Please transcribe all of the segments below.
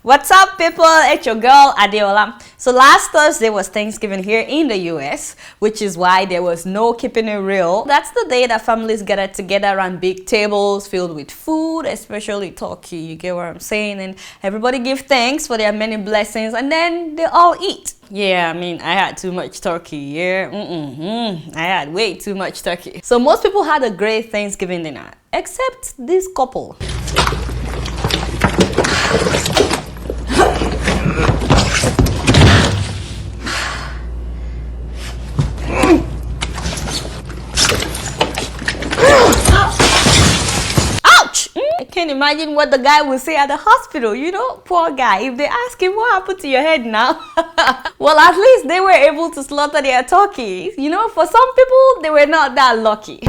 What's up, people? It's your girl Adeola. So last Thursday was Thanksgiving here in the US, which is why there was no keeping it real. That's the day that families gather together around big tables filled with food, especially turkey. You get what I'm saying? And everybody give thanks for their many blessings, and then they all eat. Yeah, I mean, I had too much turkey. Yeah, I had way too much turkey. So most people had a great Thanksgiving dinner, except this couple. I can't imagine what the guy would say at the hospital, you know, poor guy. If they ask him what happened to your head now. Well, at least they were able to slaughter their turkeys. You know, for some people, they were not that lucky.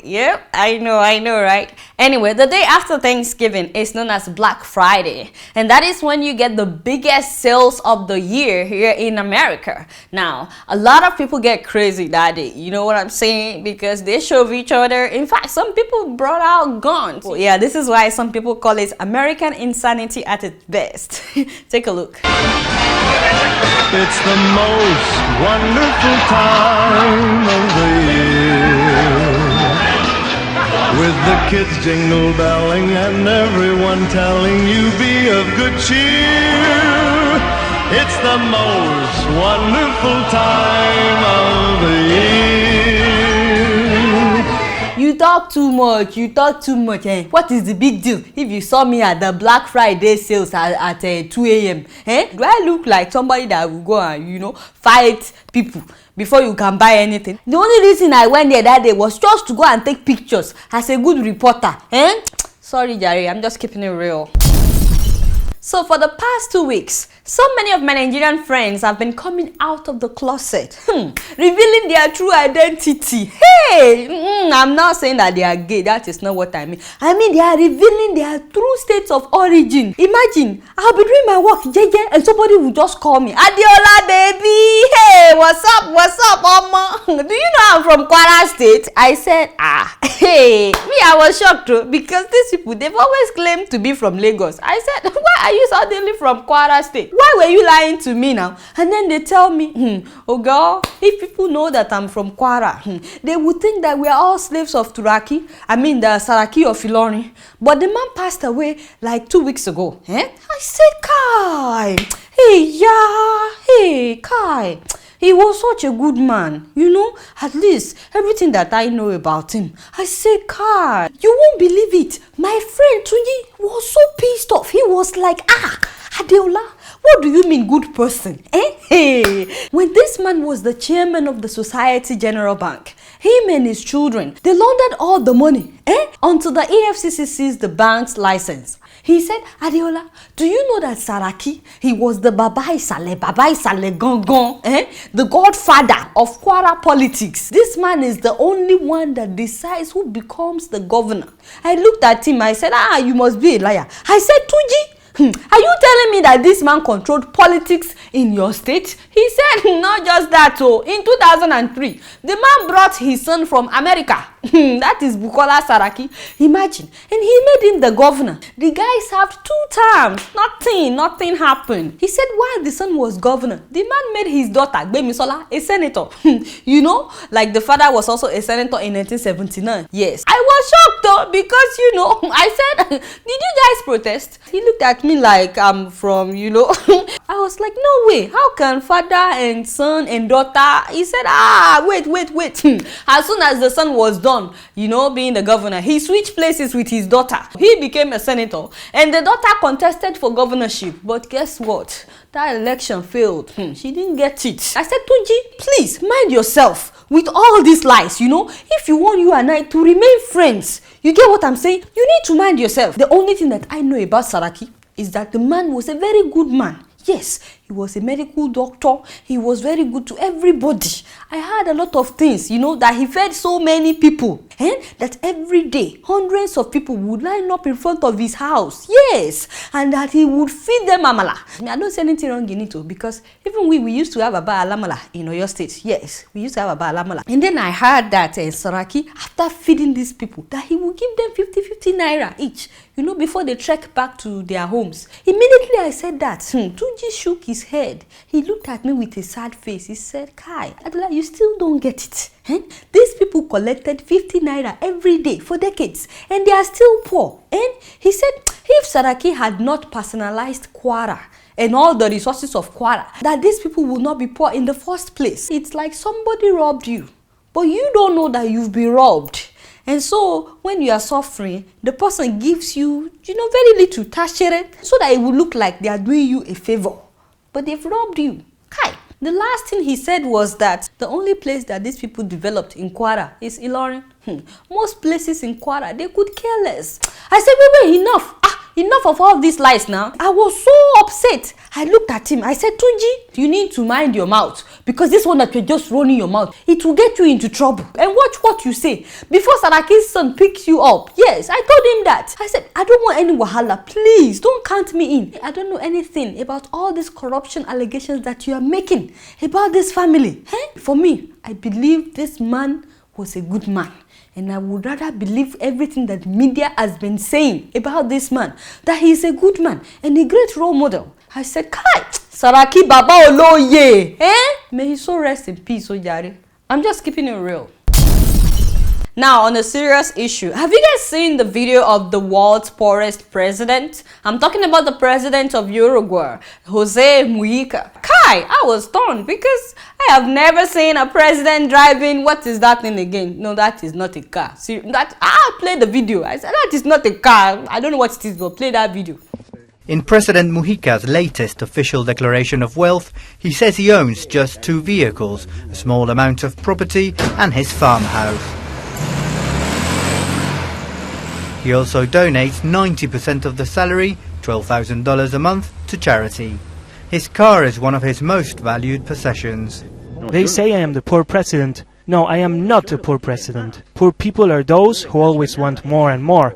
Yep, I know, right? Anyway, the day after Thanksgiving is known as Black Friday, and that is when you get the biggest sales of the year here in America. Now, a lot of people get crazy that day, you know what I'm saying? Because they shove each other. In fact, some people brought out guns. Well, yeah, this is why some people call it American insanity at its best. Take a look. It's the most wonderful time of the year, with the kids jingle belling and everyone telling you be of good cheer. It's the most wonderful time of the year. You talk too much, eh? What is the big deal if you saw me at the Black Friday sales at 2 a.m.? Eh? Do I look like somebody that will go and, you know, fight people before you can buy anything? The only reason I went there that day was just to go and take pictures as a good reporter. Eh? Sorry, Jerry, I'm just keeping it real. So for the past 2 weeks, so many of my Nigerian friends have been coming out of the closet, revealing their true identity. Hey, I'm not saying that they are gay. That is not what I mean. I mean, they are revealing their true states of origin. Imagine, I'll be doing my work, JJ, and somebody will just call me, Adeola, baby. Hey, what's up, mama? Do you know I'm from Kwara State? I said, hey. Me, I was shocked too, because these people, they've always claimed to be from Lagos. I said, why are you suddenly from Kwara State? Why were you lying to me now? And then they tell me, oh girl, if people know that I'm from Quora, they would think that we are all slaves of Turaki. I mean the Saraki of Ilorin. But the man passed away like 2 weeks ago. I said, Kai, hey, Kai. He was such a good man, you know, at least everything that I know about him. I said, Kai, you won't believe it. My friend Tunji was so pissed off. He was like, Adeola, what do you mean good person? Hey. When this man was the chairman of the Society General Bank, him and his children, they laundered all the money until the EFCC seized the bank's license. He said, Adeola, do you know that Saraki, he was the Baba Isale Gongon, the godfather of Quora politics. This man is the only one that decides who becomes the governor. I looked at him, I said, you must be a liar. I said, Tuji, are you telling me that this man controlled politics in your state? He said, not just that. In 2003, the man brought his son from America. That is Olusola Saraki. Imagine. And he made him the governor. The guy served 2 terms. Nothing happened. He said while the son was governor, the man made his daughter, Gbemisola, a senator. You know, like the father was also a senator in 1979. Yes. I was shocked though, because, you know, I said, did you guys protest? He looked at me like I'm from, you know. I was like, no way. How can father and son and daughter? He said, wait. As soon as the son was done, you know, being the governor, he switched places with his daughter. He became a senator, and the daughter contested for governorship. But guess what? That election failed. She didn't get it. I said, Tunji, please mind yourself with all these lies. You know, if you want you and I to remain friends, you get what I'm saying? You need to mind yourself. The only thing that I know about Saraki is that the man was a very good man. Yes, He was a medical doctor. He was very good to everybody. I heard a lot of things, you know, that he fed so many people. That every day, hundreds of people would line up in front of his house. Yes. And that he would feed them amala. I don't say anything wrong in it, because even we used to have Aba Alamala in Oyo State. Yes, we used to have Aba Alamala. And then I heard that Saraki, after feeding these people, that he would give them 50 naira each, you know, before they trek back to their homes. Immediately I said that, Tunji shook his head. He looked at me with a sad face. He said, Kai, Adeola, you still don't get it. These people collected 50 naira every day for decades, and they are still poor. And he said, if Saraki had not personalized Quora and all the resources of Quora, that these people would not be poor in the first place. It's like somebody robbed you, but you don't know that you've been robbed. And so when you are suffering, the person gives you, very little tashere, so that it will look like they are doing you a favor. But they've robbed you. Kai. The last thing he said was that the only place that these people developed in Quora is Ilorin. Most places in Quora, they could care less. I said, wait, enough. Enough of all these lies now. I was so upset. I looked at him. I said, Tunji, you need to mind your mouth, because this one that you're just running your mouth, it will get you into trouble. And watch what you say. Before Saraki's son picks you up. Yes, I told him that. I said, I don't want any wahala. Please, don't count me in. I don't know anything about all these corruption allegations that you are making about this family. For me, I believe this man was a good man. And I would rather believe everything that media has been saying about this man, that he is a good man and a great role model. I said, Kai, Saraki Baba Oloye, May he so rest in peace, Ojari. I'm just keeping it real. Now, on a serious issue, have you guys seen the video of the world's poorest president? I'm talking about the president of Uruguay, Jose Mujica. Kai, I was stunned because I have never seen a president driving. What is that thing again? No, that is not a car. See, I'll play the video. I said, that is not a car. I don't know what it is, but play that video. In President Mujica's latest official declaration of wealth, he says he owns just 2 vehicles, a small amount of property and his farmhouse. He also donates 90% of the salary, $12,000 a month, to charity. His car is one of his most valued possessions. They say I am the poor president. No, I am not a poor president. Poor people are those who always want more and more.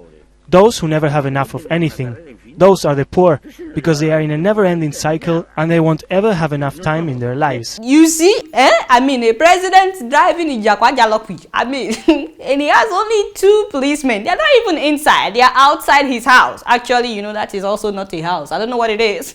Those who never have enough of anything. Those are the poor, because they are in a never-ending cycle and they won't ever have enough time in their lives. You see, I mean, a president driving in Jakwa Jalokwi. I mean, and he has only 2 policemen. They're not even inside. They're outside his house. Actually, that is also not a house. I don't know what it is.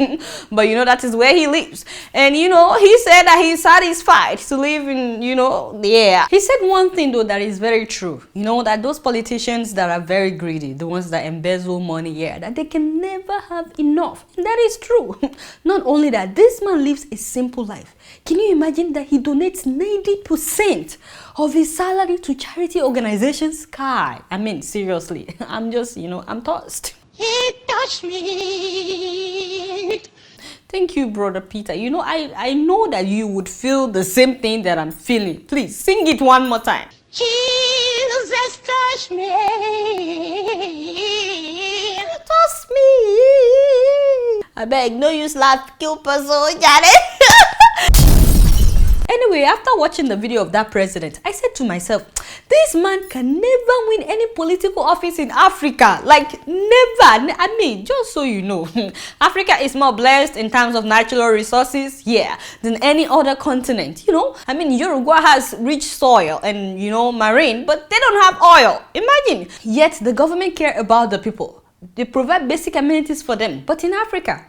But, that is where he lives. And, he said that he's satisfied to live in, the air. He said one thing, though, that is very true. That those politicians that are very greedy, the ones that embezzle money, that they can never have enough. And that is true. Not only that, this man lives a simple life. Can you imagine that he donates 90% of his salary to charity organizations? Kai, I mean, seriously, I'm just, I'm touched. He touched me. Thank you, Brother Peter. I know that you would feel the same thing that I'm feeling. Please, sing it one more time. Jesus touched me. Touch me. I beg, no use laugh, kill person, Janet. Anyway, after watching the video of that president, I said to myself, this man can never win any political office in Africa. Like, never. I mean, just so you know, Africa is more blessed in terms of natural resources, than any other continent. I mean, Uruguay has rich soil and, marine, but they don't have oil. Imagine. Yet, the government care about the people. They provide basic amenities for them. But in Africa,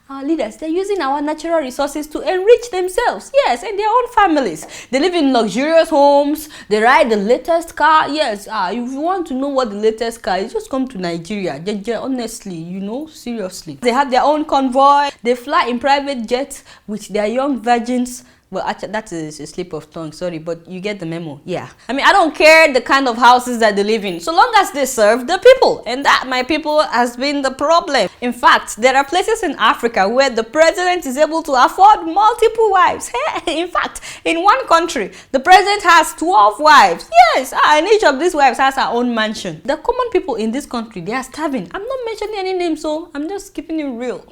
our leaders, they're using our natural resources to enrich themselves. Yes, and their own families. They live in luxurious homes. They ride the latest car. Yes, if you want to know what the latest car is, just come to Nigeria. Honestly, seriously. They have their own convoy. They fly in private jets with their young virgins. Well, actually, that is a slip of tongue, sorry, but you get the memo. I mean, I don't care the kind of houses that they live in, so long as they serve the people. And that, my people, has been the problem. In fact, there are places in Africa where the president is able to afford multiple wives. In fact, in one country, the president has 12 wives. Yes, and each of these wives has her own mansion. The common people in this country, they are starving. I'm not mentioning any names, so I'm just keeping it real.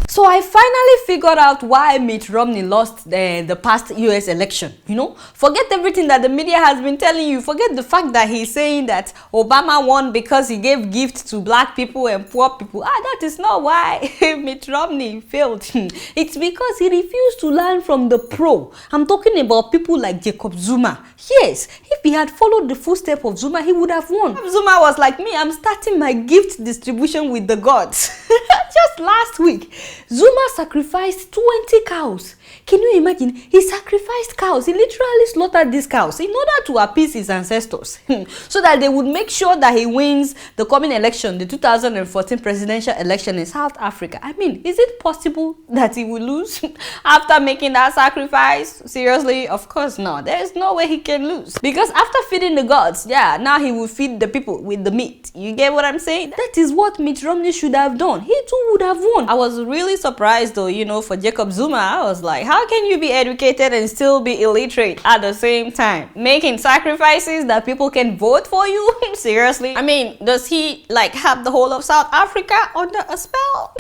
So I finally figured out why Mitt Romney lost the past US election. You know, forget everything that the media has been telling you. Forget the fact that he's saying that Obama won because he gave gifts to black people and poor people. That is not why Mitt Romney failed. It's because he refused to learn from the pro. I'm talking about people like Jacob Zuma. Yes, if he had followed the footsteps of Zuma, he would have won. Zuma was like me, I'm starting my gift distribution with the gods. Just last week, Zuma sacrificed 20 cows. Can you imagine? He sacrificed cows. He literally slaughtered these cows in order to appease his ancestors so that they would make sure that he wins the coming election, the 2014 presidential election in South Africa. I mean, is it possible that he will lose after making that sacrifice? Seriously? Of course not. There is no way he can lose. Because after feeding the gods, yeah, now he will feed the people with the meat. You get what I'm saying? That is what Mitt Romney should have done. He too would have won. I was really surprised though, you know, for Jacob Zuma. I was like, how can you be educated and still be illiterate at the same time? Making sacrifices that people can vote for you? Seriously? I mean, does he like have the whole of South Africa under a spell?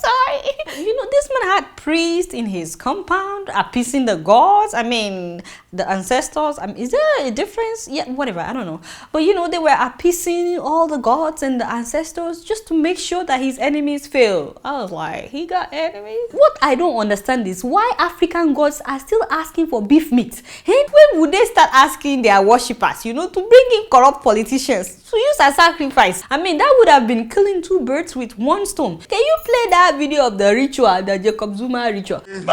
Sorry. You know, this man had priests in his compound appeasing the gods. I mean, the ancestors. I mean, is there a difference? Yeah, whatever. I don't know. But you know, they were appeasing all the gods and the ancestors just to make sure that his enemies fail. I was like, he got enemies? What I don't understand is why African gods are still asking for beef meat. And when would they start asking their worshippers, you know, to bring in corrupt politicians to use as sacrifice? I mean, that would have been killing two birds with one stone. Can you play that video of the ritual, the Jacob Zuma ritual? Seriously,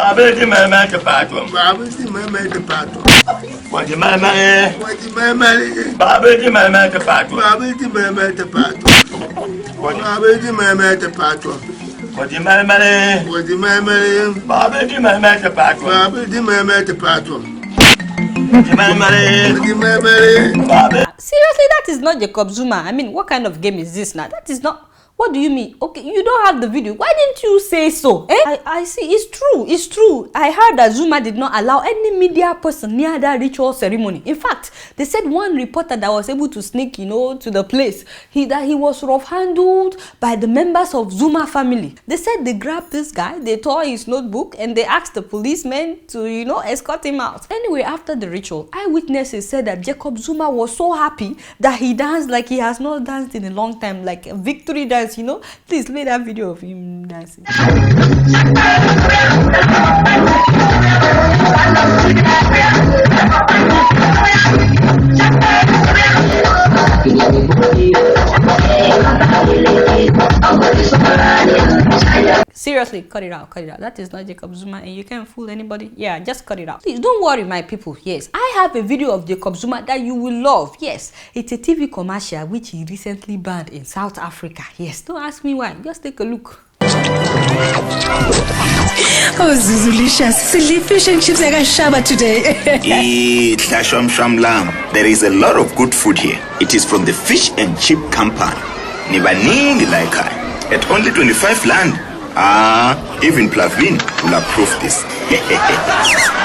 that is not Jacob Zuma. I mean, what kind of game is this now? That is not. What do you mean? Okay, you don't have the video. Why didn't you say so? I see. It's true. It's true. I heard that Zuma did not allow any media person near that ritual ceremony. In fact, they said one reporter that was able to sneak, you know, to the place, that he was rough handled by the members of Zuma family. They said they grabbed this guy, they tore his notebook, and they asked the policemen to, you know, escort him out. Anyway, after the ritual, eyewitnesses said that Jacob Zuma was so happy that he danced like he has not danced in a long time, like a victory dance. You know, please play that video of him dancing. Seriously, cut it out, cut it out. That is not Jacob Zuma and you can't fool anybody. Yeah, just cut it out. Please don't worry, my people. Yes, I have a video of Jacob Zuma that you will love. Yes, it's a TV commercial which he recently banned in South Africa. Yes, don't ask me why. Just take a look. Oh, Zuzulicious, silly fish and chips like a shaba today. There is a lot of good food here. It is from the fish and chip company. Nibanini like at only 25 land. Even Plavin will approve this.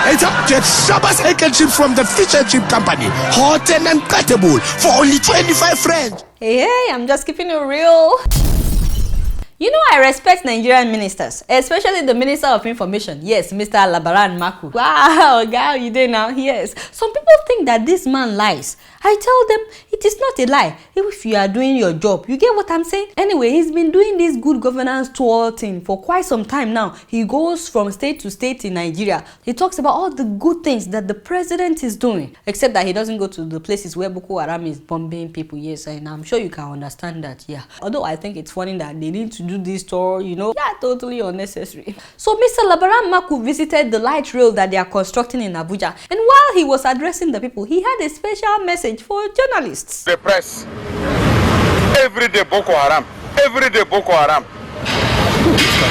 It's up to Shaba's egg and chips from the fish and chip company. Hot and uncuttable for only 25 francs. Hey, I'm just keeping it real. You know, I respect Nigerian ministers, especially the Minister of Information. Yes, Mr. Labaran Maku. Wow, girl, you did now. Yes. Some people think that this man lies. I tell them it is not a lie. If you are doing your job, you get what I'm saying? Anyway, he's been doing this good governance tour thing for quite some time now. He goes from state to state in Nigeria. He talks about all the good things that the president is doing, except that he doesn't go to the places where Boko Haram is bombing people. Yes, and I'm sure you can understand that. Yeah. Although I think it's funny that they need to do this tour, you know. Yeah, totally unnecessary. So Mr. Labaran Maku visited the light rail that they are constructing in Abuja. And while he was addressing the people, he had a special message for journalists. The press, every day Boko Haram, every day Boko Haram.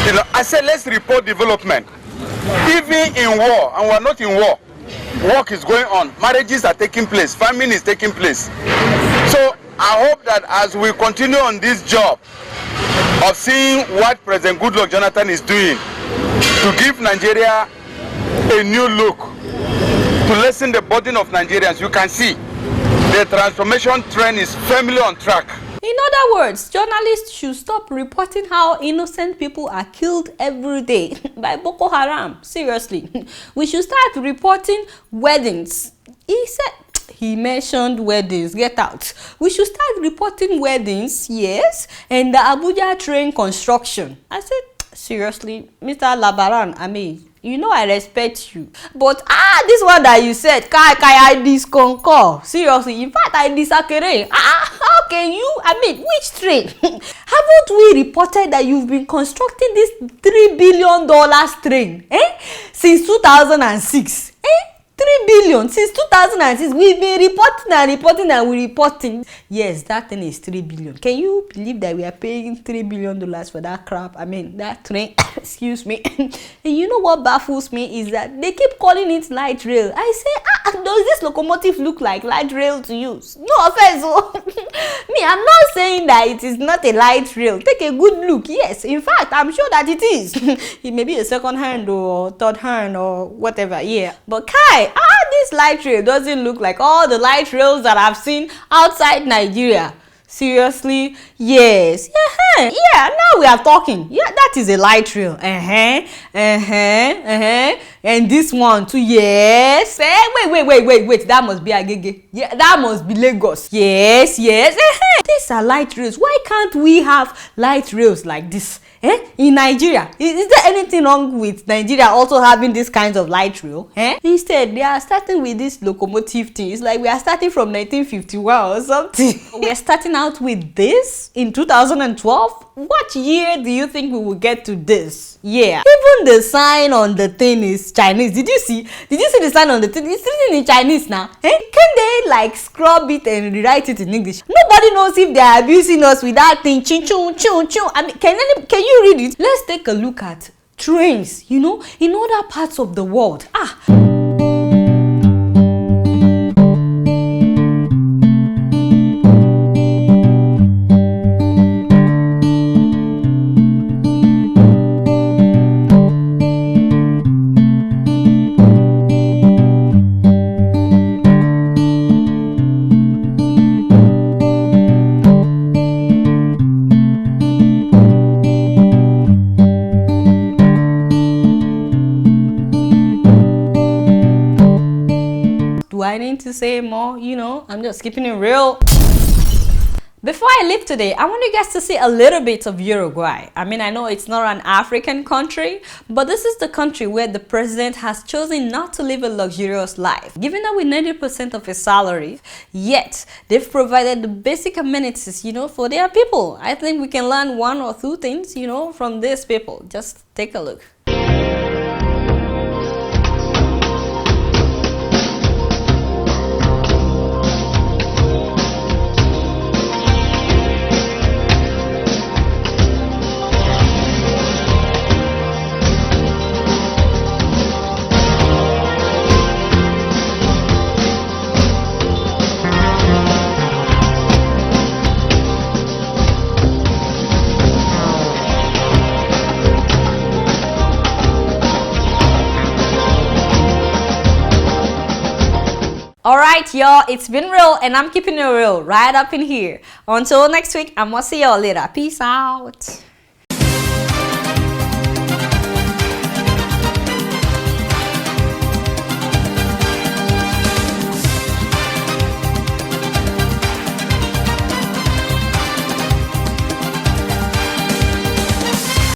You know, I said let's report development. Even in war, and we're not in war, work is going on, marriages are taking place, famine is taking place. So I hope that as we continue on this job of seeing what President Goodluck Jonathan is doing to give Nigeria a new look, to lessen the burden of Nigerians, you can see the transformation trend is firmly on track. In other words, journalists should stop reporting how innocent people are killed every day by Boko Haram. Seriously. We should start reporting weddings. He mentioned weddings. Get out. We should start reporting weddings, yes, and the Abuja train construction. I said, seriously, Mr. Labaran, I mean, you know I respect you. But this one that you said, I disconcur. Seriously, in fact, I disagree. How can you? I mean, which train? Haven't we reported that you've been constructing this $3 billion train since 2006? 3 billion since 2006. We've been reporting. Yes, that thing is 3 billion. Can you believe that we are paying $3 billion for that crap? I mean, that train. Excuse me. And you know what baffles me is that they keep calling it light rail. I say, does this locomotive look like light rail to you? No offense. Me, I'm not saying that it is not a light rail. Take a good look. Yes, in fact, I'm sure that it is. It may be a second hand or third hand or whatever. Yeah, but this light rail doesn't look like all the light rails that I've seen outside Nigeria. Seriously? Yes. Yeah, now we are talking. Yeah, that is a light rail. And this one too. Yes. Wait. That must be Agege. Yeah, that must be Lagos. Yes. These are light rails. Why can't we have light rails like this? In Nigeria? Is there anything wrong with Nigeria also having this kind of light rail? Instead, they are starting with this locomotive thing. It's like we are starting from 1951 or something. We are starting out with this in 2012. What year do you think we will get to this? Yeah. Even the sign on the thing is Chinese. Did you see the sign on the thing? It's written in Chinese now. Can they like scrub it and rewrite it in English? Nobody knows if they are abusing us with that thing. Chin chun chun chun. I mean, can you read it? Let's take a look at trains, in other parts of the world. I need to say more, I'm just keeping it real. Before I leave today, I want you guys to see a little bit of Uruguay. I mean, I know it's not an African country, but this is the country where the president has chosen not to live a luxurious life. Given that with 90% of his salary, yet they've provided the basic amenities, for their people. I think we can learn one or two things, from these people. Just take a look. Alright, y'all, it's been real and I'm keeping it real right up in here. Until next week, I'm gonna see y'all later. Peace out.